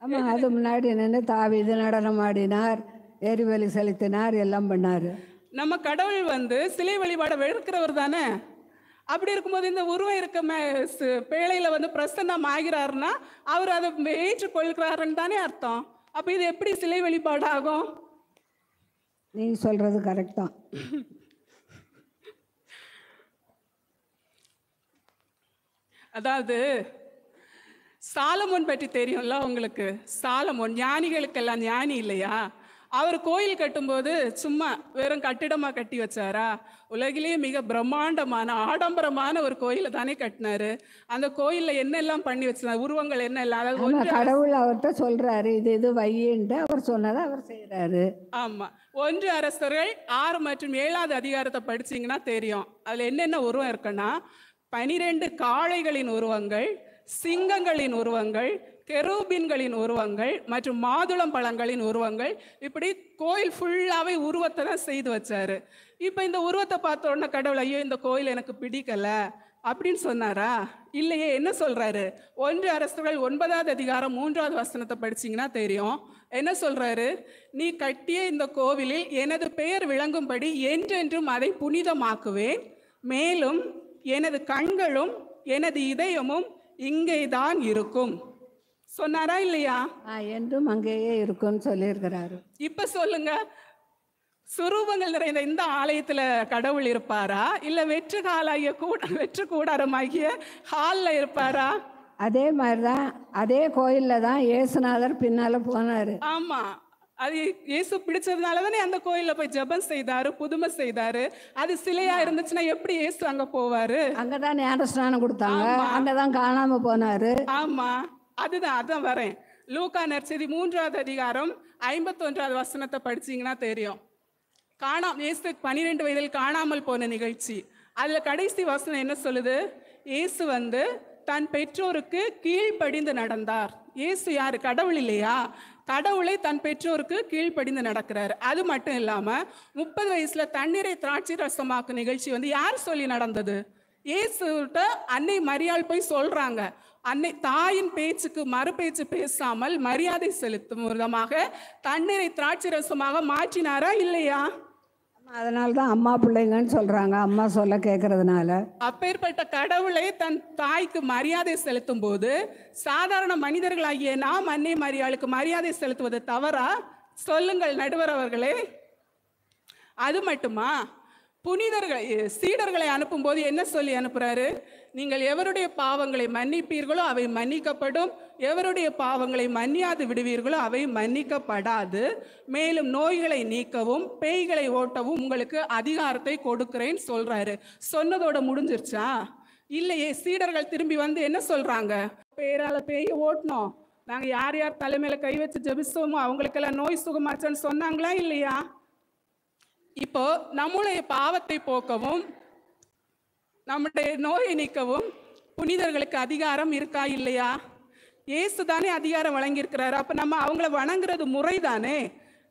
ஆமாம், அது முன்னாடி நின்று தாவீது நடனம் ஆடினார், எரிபலி செலுத்தினார், எல்லாம் பண்ணார். நம்ம கடவுள் வந்து சிலை வழிபாடை வெறுக்கிறவர் தானே. அப்படி இருக்கும்போது இந்த உருவம் இருக்க பேழையில வந்து பிரசன்னம் ஆகிறாருன்னா அவர் அதை ஏற்றுக்கொள்கிறாருன்னு தானே அர்த்தம். அப்ப இது எப்படி சிலை வழிபாடு ஆகும்? நீ சொல்றது கரெக்ட் தான். அதாவது சாலமோன் பற்றி தெரியும்ல உங்களுக்கு. சாலமோன் ஞானிகளுக்கெல்லாம் ஞானி இல்லையா? அவர் கோயில் கட்டும்போது சும்மா வெறும் கட்டிடமா கட்டி வச்சாரா? உலகிலேயே மிக பிரம்மாண்டமான ஆடம்பரமான ஒரு கோயிலை தானே கட்டினாரு. அந்த கோயில்ல என்னெல்லாம் பண்ணி வச்சார், உருவங்கள் என்ன இல்லை. அதாவது கடவுள் அவர்கிட்ட சொல்றாரு இது இது வையின்ட்டு, அவர் சொன்னதை அவர் செய்யறாரு. ஆமா, 1 அரசர்கள் 6 மற்றும் 7வது அதிகாரத்தை படிச்சீங்கன்னா தெரியும். அதுல என்னென்ன உருவம் இருக்குன்னா 12 காளைகளின் உருவங்கள், சிங்கங்களின் உருவங்கள், கெரூபின்களின் உருவங்கள் மற்றும் மாதுளம் பழங்களின் உருவங்கள். இப்படி கோயில் ஃபுல்லாவே உருவத்தை தான் செய்து வச்சாரு. இப்போ இந்த உருவத்தை பார்த்த உடனே கடவுள் ஐயோ இந்த கோயில் எனக்கு பிடிக்கல அப்படின்னு சொன்னாரா? இல்லையே. என்ன சொல்றாரு? 1 அரசர்கள் 9வது அதிகாரம் 3வது வசனத்தை படிச்சீங்கன்னா தெரியும். என்ன சொல்றாரு? நீ கட்டிய இந்த கோவிலில் எனது பெயர் விளங்கும்படி என்றென்றும் அதை புனிதமாக்குவேன், மேலும் எனது கண்களும் எனது இதயமும் இங்கேதான் இருக்கும் சொன்னாரா இல்லையா? என்றும் அங்கேயே இருக்கும்னு சொல்லியிருக்கிறாரு. இப்ப சொல்லுங்க, சுரூபங்கள் நிறைந்த இந்த ஆலயத்துல கடவுள் இருப்பாரா, இல்ல வெற்று கூடாரமாகிய ஹால்ல இருப்பாரா? அதே மாதிரிதான், அதே கோயில்ல தான் இயேசுநாதர் பின்னால போனாரு. ஆமா, அது இயேசு பிடிச்சதுனால தானே அந்த கோயில்ல போய் ஜெபம் செய்தாரு, புதுமை செய்தாரு. அது சிலையா இருந்துச்சுன்னா எப்படி இயேசு அங்க போவாரு? அங்கதான் ஞானஸ்நானம் கொடுத்தாங்க, அங்கதான் காணாம போனாரு. ஆமா, அதான் வரேன். லூக்கா நற்செய்தி 3வது அதிகாரம் 51வது வசனத்தை படிச்சீங்கன்னா தெரியும். இயேசு 12 வயதில் காணாமல் போன நிகழ்ச்சி. அதுல கடைசி வசனம் என்ன சொல்லுது? இயேசு வந்து தன் பெற்றோருக்கு கீழ்ப்படிந்து நடந்தார். இயேசு யாரு? கடவுள் இல்லையா? கடவுளை தன் பெற்றோருக்கு கீழ்ப்படிந்து நடக்கிறார். அது மட்டும் இல்லாம 30 வயசுல தண்ணீரை திராட்சை ரசமாக்கும் நிகழ்ச்சி வந்து யார் சொல்லி நடந்தது? இயேசுட்ட அன்னை மரியாள் போய் சொல்றாங்க. அன்னை தாயின் பேச்சுக்கு மறு பேச்சு பேசாமல் மரியாதை செலுத்தும் விதமாக தண்ணீரை திராட்சை ரசமாக மாற்றினாரா இல்லையா? அதனால்தான் அம்மா பிள்ளைங்கன்னு சொல்றாங்க, அம்மா சொல்ல கேட்கறதுனால. அப்பேற்பட்ட கடவுளை தன் தாய்க்கு மரியாதை செலுத்தும் போது சாதாரண மனிதர்களாகிய நாம் அன்னை மரியாளுக்கு மரியாதை செலுத்துவது தவறா? சொல்லுங்கள் நடுவர் அவர்களே. அது மட்டுமா, சீடர்களை அனுப்பும் போது என்ன சொல்லி அனுப்புறாரு? நீங்கள் எவருடைய பாவங்களை மன்னிப்பீர்களோ அவை மன்னிக்கப்படும், எவருடைய பாவங்களை மன்னியாது விடுவீர்களோ அவை மன்னிக்கப்படாது. மேலும் நோய்களை நீக்கவும் பேய்களை ஓட்டவும் உங்களுக்கு அதிகாரத்தை கொடுக்கிறேன்னு சொல்றாரு. சொன்னதோட முடிஞ்சிருச்சா? இல்லையே. சீடர்கள் திரும்பி வந்து என்ன சொல்றாங்க? பேரால பேயை ஓட்டணும், நாங்க யார் யார் தலைமையில கை வச்சு ஜெபிச்சோமோ அவங்களுக்கெல்லாம் நோய் சுகமாச்சான்னு சொன்னாங்களா இல்லையா? இப்போ நம்முடைய பாவத்தை போக்கவும் நம்முடைய நோயை நீக்கவும் புனிதர்களுக்கு அதிகாரம் இருக்கா இல்லையா? இயேசு தானே அதிகாரம் வழங்கியிருக்கிறாரு. அப்ப நம்ம அவங்கள வணங்குறது முறைதானே.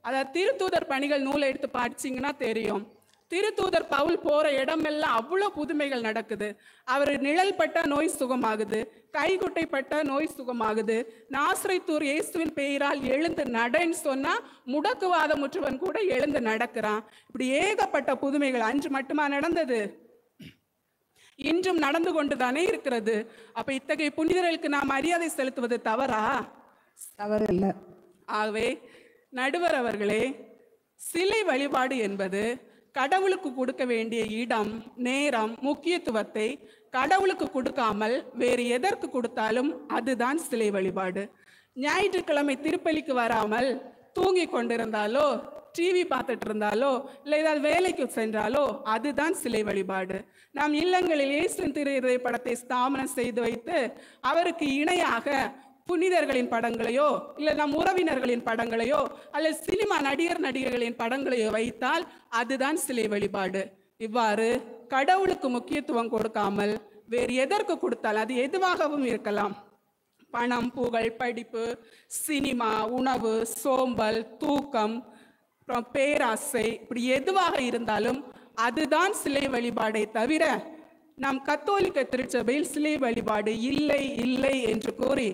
அதாவது திருத்தூதர் பணிகள் நூலை எடுத்து படிச்சிங்கன்னா தெரியும். திருத்தூதர் பவுல் போற இடமெல்லாம் அவ்வளோ புதுமைகள் நடக்குது. அவர் நிழல் பட்ட நோய் சுகமாகுது, கைகுட்டைப்பட்ட நோய் சுகமாகுது. நாசரேத்தூர் இயேசுவின் பெயரால் எழுந்து நடன்னு சொன்னா முடக்குவாதமுற்றவன் கூட எழுந்து நடக்கிறான். இப்படி ஏகப்பட்ட புதுமைகள். 5 மட்டுமா நடந்தது? இன்றும் நடந்து கொண்டுதானே இருக்கிறது. அப்ப இத்தகைய புனிதர்களுக்கு நாம் மரியாதை செலுத்துவது தவறா? தவறு இல்லை. ஆகவே நடுவர் அவர்களே, சிலை வழிபாடு என்பது கடவுளுக்கு கொடுக்க வேண்டிய இடம், நேரம், முக்கியத்துவத்தை கடவுளுக்கு கொடுக்காமல் வேறு எதற்கு கொடுத்தாலும் அதுதான் சிலை வழிபாடு. ஞாயிற்றுக்கிழமை திருப்பலிக்கு வராமல் தூங்கி கொண்டிருந்தாலோ, டிவி பார்த்துட்டு இருந்தாலோ, இல்லை ஏதாவது வேலைக்கு சென்றாலோ அதுதான் சிலை வழிபாடு. நாம் இல்லங்களில் இயேசுவின் திரு படத்தை ஸ்தாபனம் செய்து வைத்து அவருக்கு இணையாக புனிதர்களின் படங்களையோ இல்லை நம் உறவினர்களின் படங்களையோ அல்லது சினிமா நடிகர்களின் படங்களையோ வைத்தால் அதுதான் சிலை வழிபாடு. இவ்வாறு கடவுளுக்கு முக்கியத்துவம் கொடுக்காமல் வேறு எதற்கு கொடுத்தால், அது எதுவாகவும் இருக்கலாம், பணம், புகழ், படிப்பு, சினிமா, உணவு, சோம்பல், தூக்கம், பேராசை, இப்படி எதுவாக இருந்தாலும் அதுதான் சிலை வழிபாடை தவிர நம் கத்தோலிக்க திருச்சபையில் சிலை வழிபாடு இல்லை இல்லை என்று கூறி